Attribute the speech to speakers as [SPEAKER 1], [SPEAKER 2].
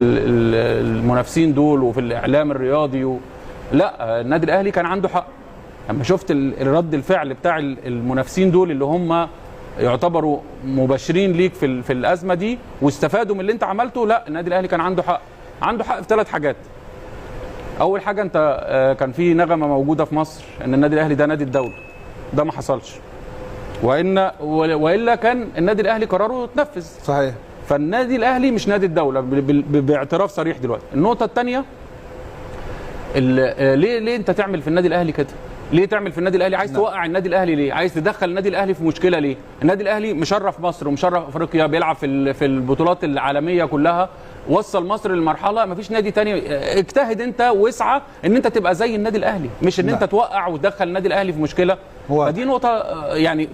[SPEAKER 1] المنافسين دول وفي الاعلام الرياضي لا، النادي الاهلي كان عنده حق. اما شفت الرد الفعل بتاع المنافسين دول اللي هم يعتبروا مباشرين ليك في الازمه دي واستفادوا من اللي انت عملته، لا النادي الاهلي كان عنده حق. عنده حق في 3 حاجات. اول حاجه، انت كان في نغمه موجوده في مصر ان النادي الاهلي ده نادي الدوله. ده ما حصلش، والا كان النادي الاهلي قراره اتنفذ.
[SPEAKER 2] صحيح.
[SPEAKER 1] فالنادي الاهلي مش نادي الدوله باعتراف صريح دلوقتي. النقطه الثانيه، ليه انت تعمل في النادي الاهلي كده؟ ليه تعمل في النادي الاهلي؟ عايز توقع النادي الاهلي ليه؟ عايز تدخل النادي الاهلي في مشكله ليه؟ النادي الاهلي مشرف مصر ومشرف افريقيا، بيلعب في البطولات العالميه كلها، وصل مصر للمرحله ما فيش نادي تاني. اجتهد انت واسعى ان انت تبقى زي النادي الاهلي، مش ان انت توقع وتدخل النادي الاهلي في مشكله. فدي نقطه يعني